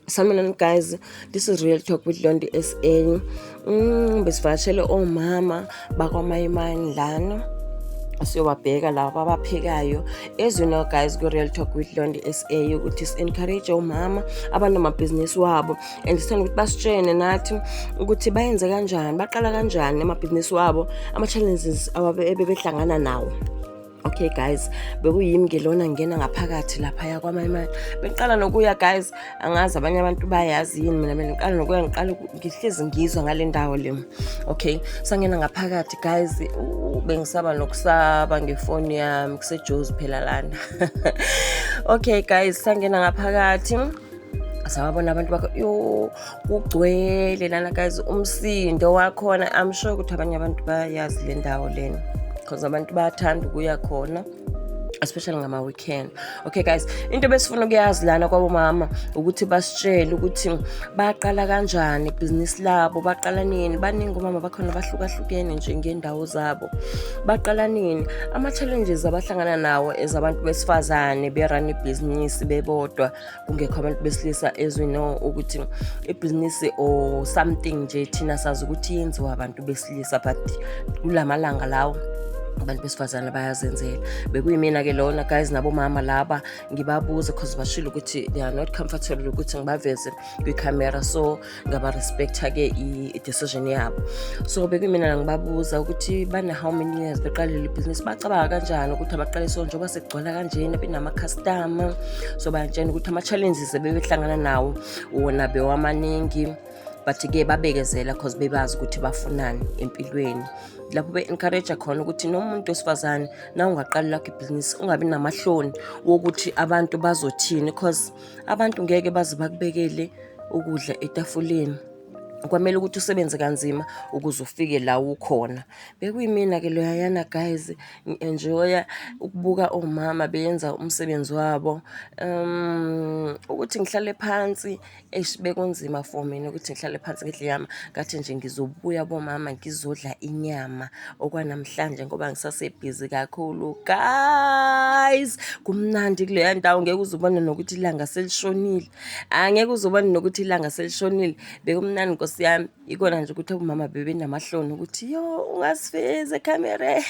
Sanibonani guys, this is Real Talk with Londi SA. Besivakashele omama bakwaMayimani lana. Siyobabheka laba abaphekayo. As you know guys, ku-Real Talk with Londi SA ukuthi si-encourage omama abanamabhizinisi wabo and sithanda ukuthi basitshene nathi ukuthi bayenze kanjani, baqala kanjani amabhizinisi wabo, ama-challenges ebebehlangana nawo. Okay guys, bekuyimi ngelona ngena ngaphakathi laphaya kwaMayimani. Bengiqala nokuya guys, angazi abanye abantu bayazi yini, mina bengiqala nokuya ngihlezi ngizwa ngale ndawo le. Okay, sangena ngaphakathi guys, bengisaba nokusaba ngefoni yami kuseJozi phela lana. Okay guys, sangena ngaphakathi sawabona abantu bakho kugcwele lana guys, umsindo wakhona. I'm sure ukuthi abanye abantu bayazi le ndawo lena because abantu bayathanda ukuya khona, especially ngama-weekend. Okay guys, into besifuna ukuyazi lana kwabomama ukuthi basitshele ukuthi baqala kanjani ibhizinisi labo, baqala nini. Baningi omama bakhona bahlukahlukene nje ngendawo zabo. Baqala nini, ama-challenges abahlangana nawo as abantu besifazane berun ibhizinisi bebodwa kungekho abantu besilisa. As we know ukuthi ibhizinisi or something nje thina sazi ukuthi yenziwa abantu besilisa, but kulamalanga lawo abantu besifazane bayazenzela. Bekuyimina-ke lona guys, nabomama laba ngibabuza because bashilo ukuthi they are not comfortable ukuthi ngibaveze kwikhamera, so ngaba-respecta-ke i-decision yabo. So bekuyimina ngibabuza ukuthi bana-how many years beqalile ibhizinisi, bacabanga kanjani ukuthi abaqale so njengoba sekugcwala kanjena benama-customer. So bayantshena ukuthi ama-challenges bebehlangana nawo wona bewamaningi, but-ke babekezela because bebazi ukuthi bafunani empilweni. Lapho be-encourage khona ukuthi nomuntu wesifazane na ungaqala lakho ibhizinisi ungabi namahloni wokuthi abantu bazothini, because abantu ngeke baze bakubekele ukudla etafuleni. Kwamele ukuthi usebenze kanzima ukuze ufike la ukhona. Bekuyimina-ke loyayana guys, ngi-enjoya ukubuka omama beyenza umsebenzi wabo. Ukuthi ngihlale phansi bekunzima for mina ukuthi ngihlale phansi ngidle inyama. Ngathi nje ngizobuya bomama ngizodla inyama okwanamhlanje ngoba ngisasebhizi kakhulu guys. Kumnandi kuleya ndawo, ngeke uzubone nokuthi ilanga selishonile. Angeke uzubone nokuthi ilanga selishonile. Bekumnandi nkosi yami, ikona nje ukuthi omama bebenamahloni ukuthi ungasifeze ekhamereni.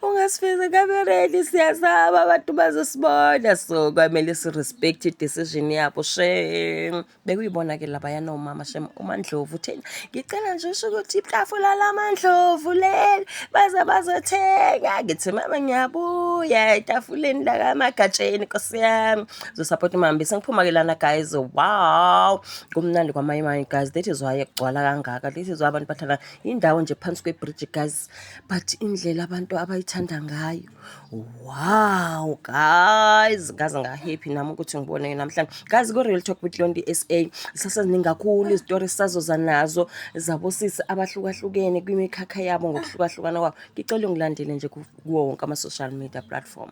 Ungasifeze ekhamereni, siyasaba abantu bazosibona. So kwamele si-respect i-decision yabo shem. Bekuyibona-ke labayana omama shem, uMaNdlovu utheni, ngicela nje usho ukuthi itafula lamaNdlovu leli bazothenga. Ngithi mama ngiyabuya etafuleni lakamagatsheni nkosi yami, zosupport umama. Bese ngiphuma-ke lana guys, wow, kumnandi kwaMayimani guys. That is why kugcwala kangaka, this is why abantu bathanda indawo nje phansi kwebridge guys, but indlela abantu abayithanda ngayo, wow guys. Ngaze nga-happy nami ukuthi ngibone namhlanje guys ku-Real Talk with Londi SA. Saseziningi kakhulu izitori sisazoza nazo zabosisi abahlukahlukene kwimikhakha yabo ngokuhlukahlukana kwabo. Ngicela ungilandele nje kuwo wonke ama-social media platform.